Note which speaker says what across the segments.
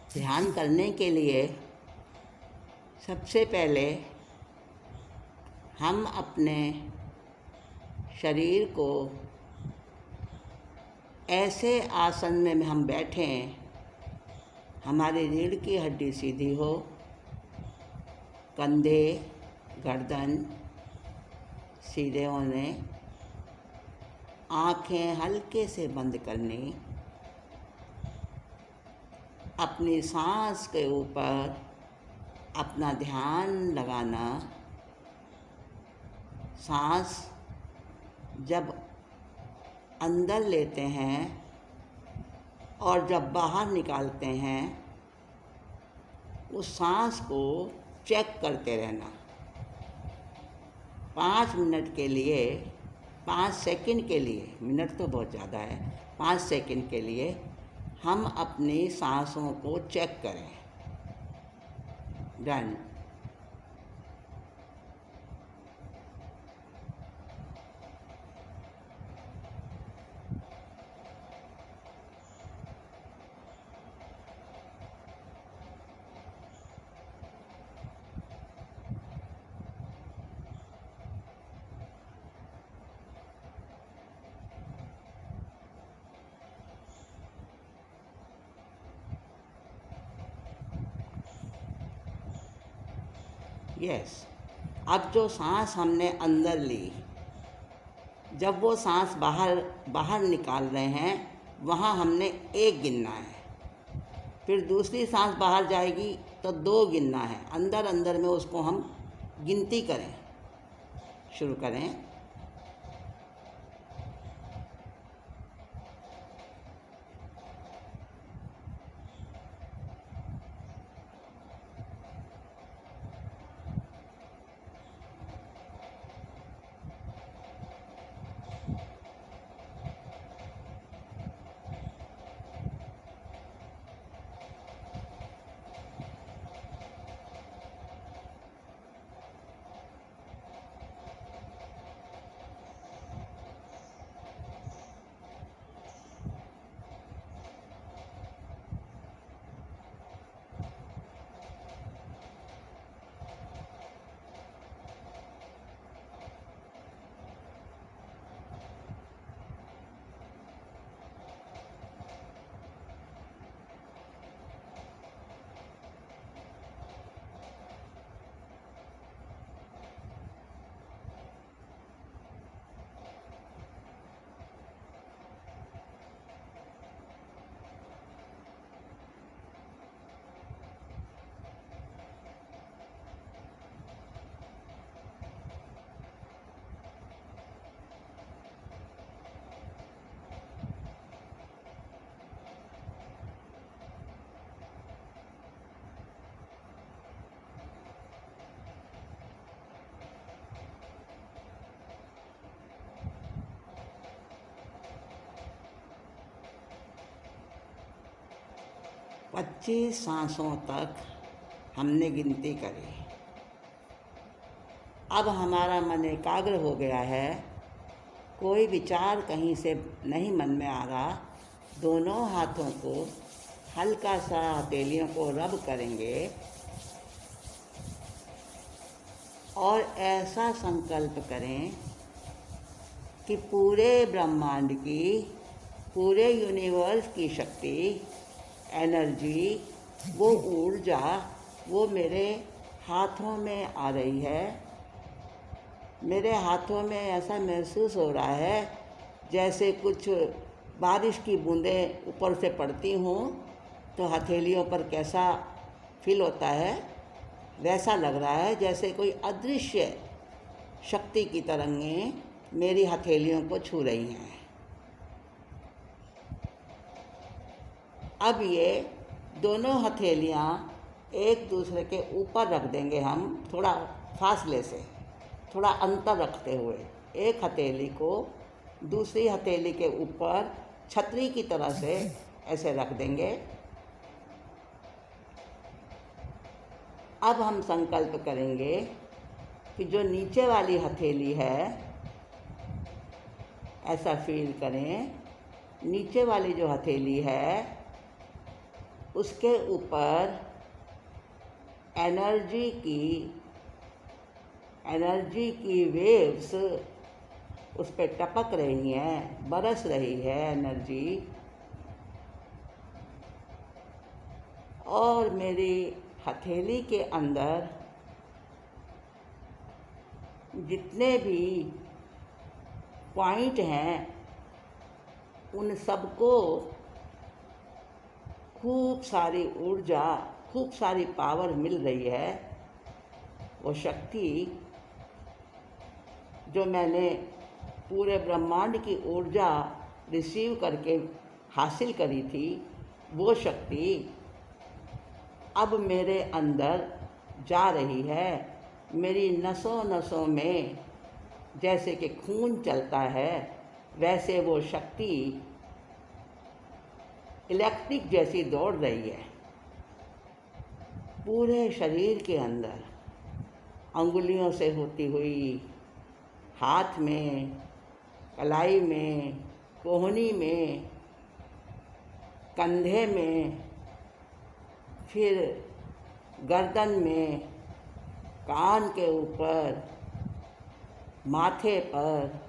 Speaker 1: ध्यान करने के लिए सबसे पहले हम अपने शरीर को ऐसे आसन में हम बैठें, हमारी रीढ़ की हड्डी सीधी हो, कंधे गर्दन सीधे होने, आँखें हल्के से बंद करनी, अपनी सांस के ऊपर अपना ध्यान लगाना। सांस जब अंदर लेते हैं और जब बाहर निकालते हैं, उस सांस को चेक करते रहना। 5 मिनट के लिए, 5 सेकंड के लिए, मिनट तो बहुत ज़्यादा है, 5 सेकंड के लिए हम अपनी सांसों को चेक करें। डन। यस। अब जो सांस हमने अंदर ली, जब वो सांस बाहर बाहर निकाल रहे हैं, वहाँ हमने 1 गिनना है। फिर दूसरी सांस बाहर जाएगी तो 2 गिनना है। अंदर अंदर में उसको हम गिनती करें। शुरू करें। पच्चीस सांसों तक हमने गिनती करी। अब हमारा मन एकाग्र हो गया है, कोई विचार कहीं से नहीं मन में आ रहा। दोनों हाथों को हल्का सा हथेलियों को रब करेंगे और ऐसा संकल्प करें कि पूरे ब्रह्मांड की, पूरे यूनिवर्स की शक्ति, एनर्जी, वो ऊर्जा, वो मेरे हाथों में आ रही है। मेरे हाथों में ऐसा महसूस हो रहा है जैसे कुछ बारिश की बूंदें ऊपर से पड़ती हों तो हथेलियों पर कैसा फील होता है, वैसा लग रहा है जैसे कोई अदृश्य शक्ति की तरंगें मेरी हथेलियों को छू रही हैं। अब ये दोनों हथेलियाँ एक दूसरे के ऊपर रख देंगे हम, थोड़ा फासले से, थोड़ा अंतर रखते हुए। एक हथेली को दूसरी हथेली के ऊपर छतरी की तरह से ऐसे रख देंगे। अब हम संकल्प करेंगे कि जो नीचे वाली हथेली है, ऐसा फील करें, नीचे वाली जो हथेली है उसके ऊपर एनर्जी की वेव्स उस पर टपक रही हैं, बरस रही है एनर्जी। और मेरी हथेली के अंदर जितने भी पॉइंट हैं उन सबको खूब सारी ऊर्जा, खूब सारी पावर मिल रही है। वो शक्ति जो मैंने पूरे ब्रह्मांड की ऊर्जा रिसीव करके हासिल करी थी, वो शक्ति अब मेरे अंदर जा रही है। मेरी नसों नसों में जैसे कि खून चलता है, वैसे वो शक्ति इलेक्ट्रिक जैसी दौड़ रही है पूरे शरीर के अंदर, अंगुलियों से होती हुई हाथ में, कलाई में, कोहनी में, कंधे में, फिर गर्दन में, कान के ऊपर, माथे पर,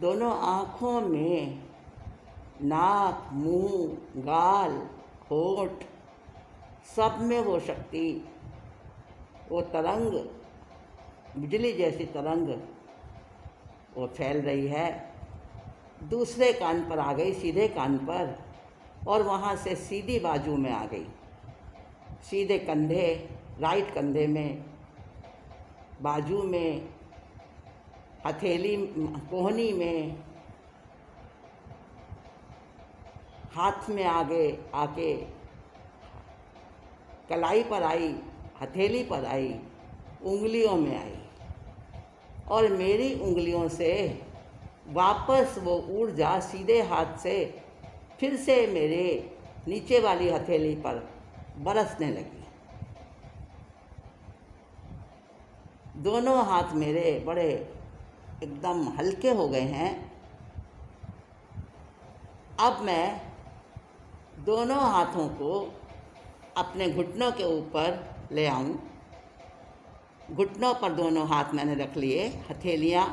Speaker 1: दोनों आँखों में, नाक, मुंह, गाल, होंठ, सब में वो शक्ति, वो तरंग, बिजली जैसी तरंग वो फैल रही है। दूसरे कान पर आ गई, सीधे कान पर, और वहाँ से सीधी बाजू में आ गई, सीधे कंधे, राइट कंधे में, बाजू में, हथेली, कोहनी में, हाथ में आके कलाई पर आई, हथेली पर आई, उंगलियों में आई, और मेरी उंगलियों से वापस वो ऊर्जा सीधे हाथ से फिर से मेरे नीचे वाली हथेली पर बरसने लगी। दोनों हाथ मेरे बड़े एकदम हल्के हो गए हैं। अब मैं दोनों हाथों को अपने घुटनों के ऊपर ले आऊं। घुटनों पर दोनों हाथ मैंने रख लिए, हथेलियां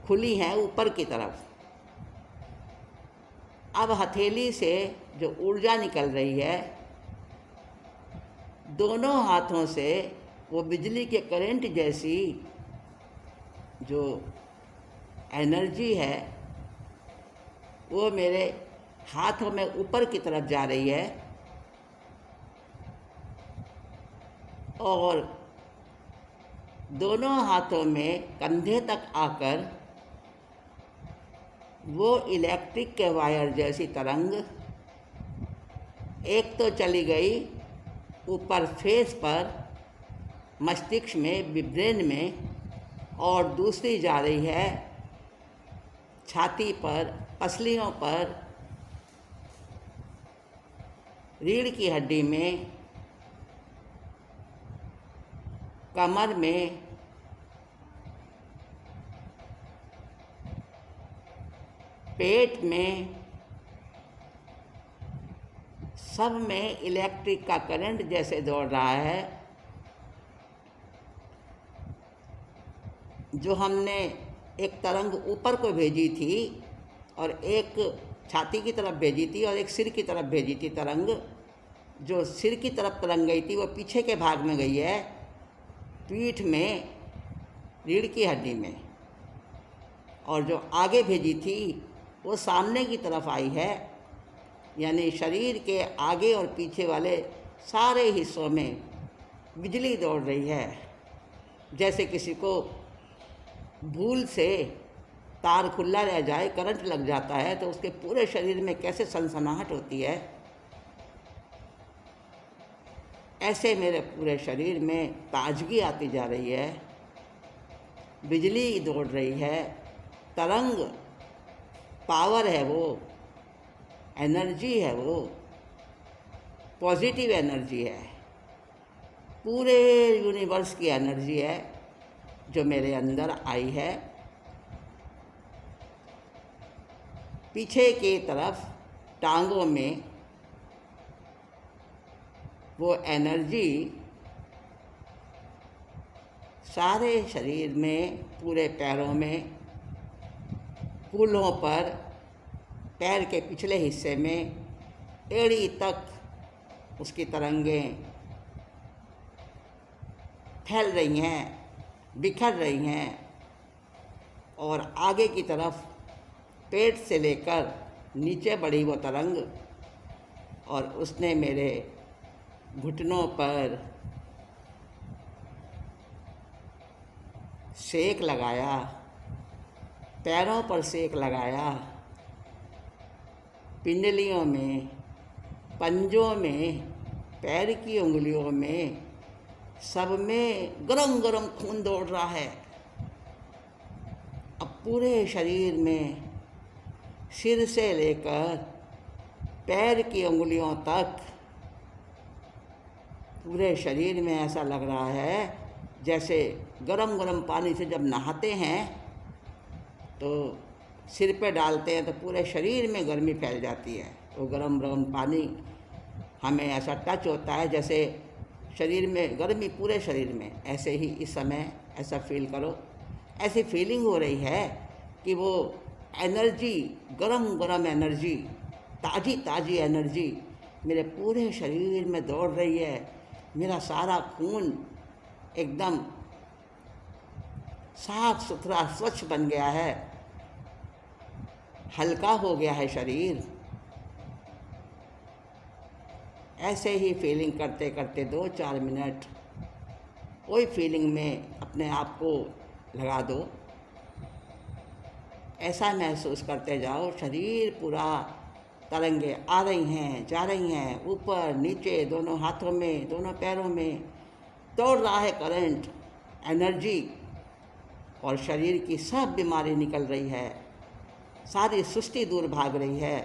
Speaker 1: खुली हैं ऊपर की तरफ। अब हथेली से जो ऊर्जा निकल रही है, दोनों हाथों से वो बिजली के करंट जैसी जो एनर्जी है, वो मेरे हाथों में ऊपर की तरफ जा रही है, और दोनों हाथों में कंधे तक आकर वो इलेक्ट्रिक के वायर जैसी तरंग एक तो चली गई ऊपर फेस पर, मस्तिष्क में, ब्रेन में, और दूसरी जा रही है छाती पर, पसलियों पर, रीढ़ की हड्डी में, कमर में, पेट में, सब में इलेक्ट्रिक का करंट जैसे दौड़ रहा है। जो हमने एक तरंग ऊपर को भेजी थी और एक छाती की तरफ भेजी थी और एक सिर की तरफ भेजी थी तरंग, जो सिर की तरफ तरंग गई थी वो पीछे के भाग में गई है, पीठ में, रीढ़ की हड्डी में, और जो आगे भेजी थी वो सामने की तरफ आई है, यानी शरीर के आगे और पीछे वाले सारे हिस्सों में बिजली दौड़ रही है। जैसे किसी को भूल से तार खुला रह जाए, करंट लग जाता है, तो उसके पूरे शरीर में कैसे सनसनाहट होती है, ऐसे मेरे पूरे शरीर में ताजगी आती जा रही है, बिजली दौड़ रही है, तरंग, पावर है, वो एनर्जी है, वो पॉजिटिव एनर्जी है, पूरे यूनिवर्स की एनर्जी है जो मेरे अंदर आई है। पीछे की तरफ टांगों में वो एनर्जी सारे शरीर में, पूरे पैरों में, कूल्हों पर, पैर के पिछले हिस्से में, एड़ी तक उसकी तरंगें फैल रही हैं, बिखर रही हैं। और आगे की तरफ पेट से लेकर नीचे बढ़ी वो तरंग, और उसने मेरे घुटनों पर सेक लगाया, पैरों पर सेक लगाया, पिंडलियों में, पंजों में, पैर की उंगलियों में, सब में गरम गरम खून दौड़ रहा है। अब पूरे शरीर में, सिर से लेकर पैर की उंगलियों तक, पूरे शरीर में ऐसा लग रहा है जैसे गरम गरम पानी से जब नहाते हैं तो सिर पे डालते हैं तो पूरे शरीर में गर्मी फैल जाती है। वो गरम गरम पानी हमें ऐसा टच होता है जैसे शरीर में गर्मी, पूरे शरीर में। ऐसे ही इस समय ऐसा फील करो। ऐसी फीलिंग हो रही है कि वो एनर्जी, गरम गरम एनर्जी, ताज़ी ताज़ी एनर्जी मेरे पूरे शरीर में दौड़ रही है। मेरा सारा खून एकदम साफ सुथरा, स्वच्छ बन गया है, हल्का हो गया है शरीर। ऐसे ही फीलिंग करते करते 2-4 मिनट वही फीलिंग में अपने आप को लगा दो। ऐसा महसूस करते जाओ, शरीर पूरा तरंगे आ रही हैं, जा रही हैं, ऊपर नीचे, दोनों हाथों में, दोनों पैरों में दौड़ रहा है करंट, एनर्जी। और शरीर की सब बीमारी निकल रही है, सारी सुस्ती दूर भाग रही है,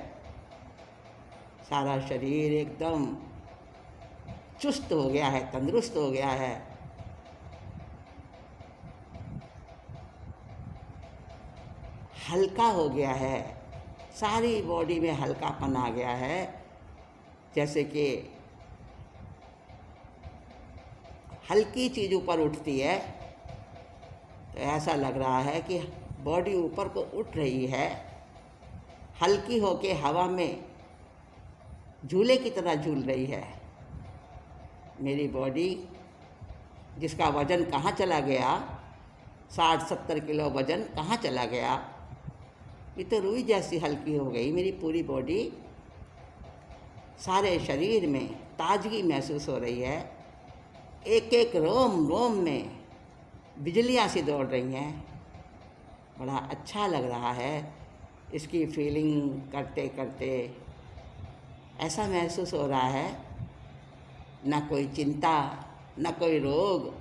Speaker 1: सारा शरीर एकदम चुस्त हो गया है, तंदुरुस्त हो गया है। हल्का हो गया है, सारी बॉडी में हल्कापन आ गया है। जैसे कि हल्की चीज़ ऊपर उठती है तो ऐसा लग रहा है कि बॉडी ऊपर को उठ रही है, हल्की होके हवा में झूले की तरह झूल रही है। मेरी बॉडी, जिसका वज़न कहाँ चला गया, 60-70 किलो वज़न कहाँ चला गया, ये तो रुई जैसी हल्की हो गई मेरी पूरी बॉडी। सारे शरीर में ताजगी महसूस हो रही है, एक एक रोम रोम में बिजलियाँ सी दौड़ रही हैं। बड़ा अच्छा लग रहा है इसकी फीलिंग करते करते। ऐसा महसूस हो रहा है ना कोई चिंता, ना कोई रोग,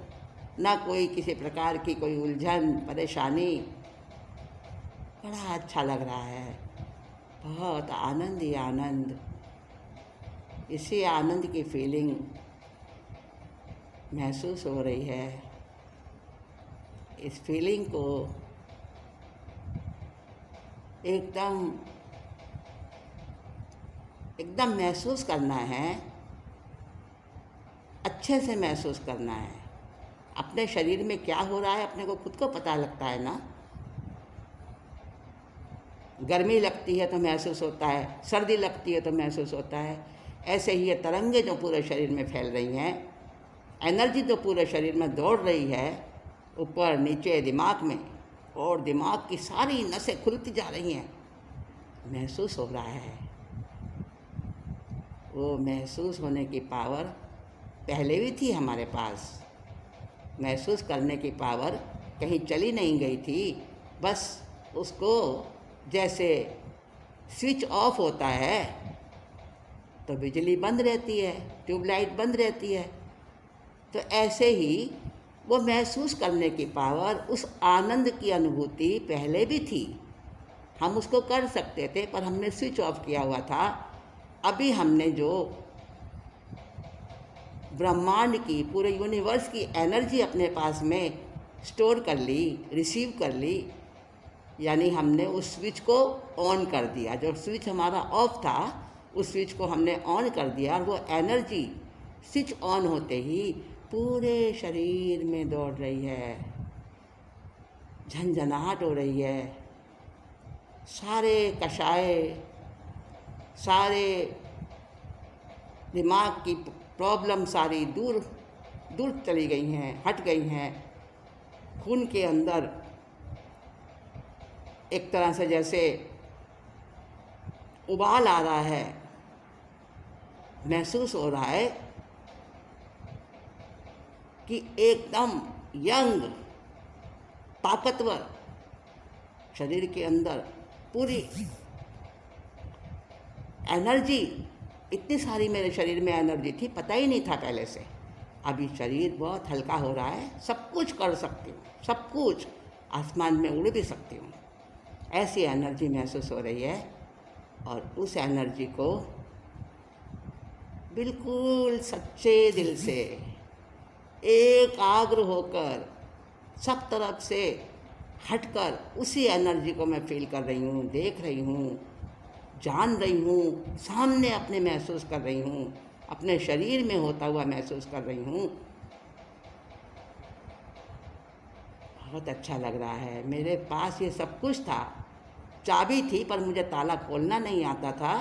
Speaker 1: ना कोई किसी प्रकार की कोई उलझन, परेशानी। बड़ा अच्छा लग रहा है, बहुत आनंद ही आनंद। इसी आनंद की फीलिंग महसूस हो रही है। इस फीलिंग को एकदम एकदम महसूस करना है, अच्छे से महसूस करना है। अपने शरीर में क्या हो रहा है अपने को खुद को पता लगता है ना। गर्मी लगती है तो महसूस होता है, सर्दी लगती है तो महसूस होता है। ऐसे ही ये तरंगे जो पूरे शरीर में फैल रही हैं, एनर्जी जो पूरे शरीर में दौड़ रही है, ऊपर नीचे दिमाग में, और दिमाग की सारी नसें खुलती जा रही हैं, महसूस हो रहा है। वो महसूस होने की पावर पहले भी थी हमारे पास। महसूस करने की पावर कहीं चली नहीं गई थी। बस उसको जैसे स्विच ऑफ होता है तो बिजली बंद रहती है, ट्यूबलाइट बंद रहती है, तो ऐसे ही वो महसूस करने की पावर, उस आनंद की अनुभूति पहले भी थी। हम उसको कर सकते थे पर हमने स्विच ऑफ किया हुआ था। अभी हमने जो ब्रह्मांड की, पूरे यूनिवर्स की एनर्जी अपने पास में स्टोर कर ली, रिसीव कर ली, यानी हमने उस स्विच को ऑन कर दिया। जो स्विच हमारा ऑफ था उस स्विच को हमने ऑन कर दिया, और वो एनर्जी स्विच ऑन होते ही पूरे शरीर में दौड़ रही है, झंझनाहट हो रही है। सारे कषाय, सारे दिमाग की प्रॉब्लम सारी दूर दूर चली गई हैं, हट गई हैं। खून के अंदर एक तरह से जैसे उबाल आ रहा है, महसूस हो रहा है कि एकदम यंग, ताकतवर शरीर के अंदर पूरी एनर्जी, इतनी सारी मेरे शरीर में एनर्जी थी, पता ही नहीं था पहले से। अभी शरीर बहुत हल्का हो रहा है, सब कुछ कर सकती हूँ, सब कुछ, आसमान में उड़ भी सकती हूँ, ऐसी एनर्जी महसूस हो रही है। और उस एनर्जी को बिल्कुल सच्चे दिल से एकाग्र होकर सब तरफ से हटकर उसी एनर्जी को मैं फील कर रही हूँ, देख रही हूँ, जान रही हूँ, सामने अपने महसूस कर रही हूँ, अपने शरीर में होता हुआ महसूस कर रही हूँ। बहुत अच्छा लग रहा है। मेरे पास ये सब कुछ था, चाबी थी पर मुझे ताला खोलना नहीं आता था।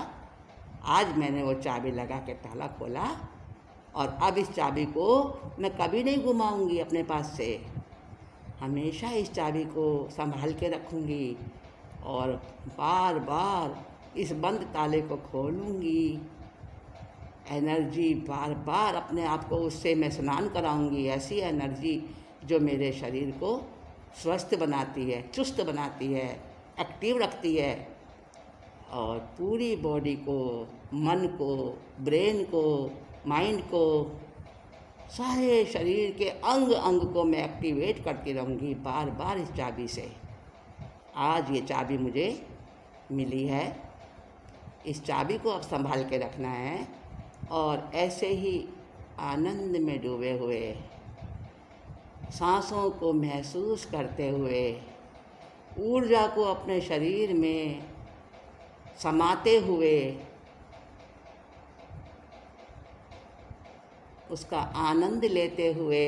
Speaker 1: आज मैंने वो चाबी लगा के ताला खोला और अब इस चाबी को मैं कभी नहीं घुमाऊंगी अपने पास से। हमेशा इस चाबी को संभाल के रखूंगी और बार बार इस बंद ताले को खोलूंगी। एनर्जी बार बार अपने आप को उससे मैं स्नान कराऊंगी, ऐसी एनर्जी जो मेरे शरीर को स्वस्थ बनाती है, चुस्त बनाती है, एक्टिव रखती है और पूरी बॉडी को, मन को, ब्रेन को, माइंड को, सारे शरीर के अंग अंग को मैं एक्टिवेट करती रहूँगी बार बार इस चाबी से। आज ये चाबी मुझे मिली है, इस चाबी को अब संभाल के रखना है और ऐसे ही आनंद में डूबे हुए, सांसों को महसूस करते हुए, ऊर्जा को अपने शरीर में समाते हुए, उसका आनंद लेते हुए,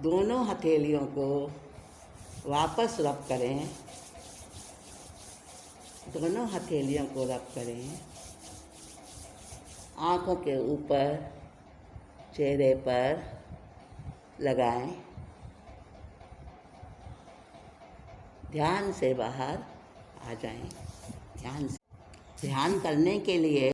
Speaker 1: दोनों हथेलियों को वापस रब करें, दोनों हथेलियों को रब करें, आँखों के ऊपर, चेहरे पर लगाएं। ध्यान से बाहर आ जाएं। ध्यान करने के लिए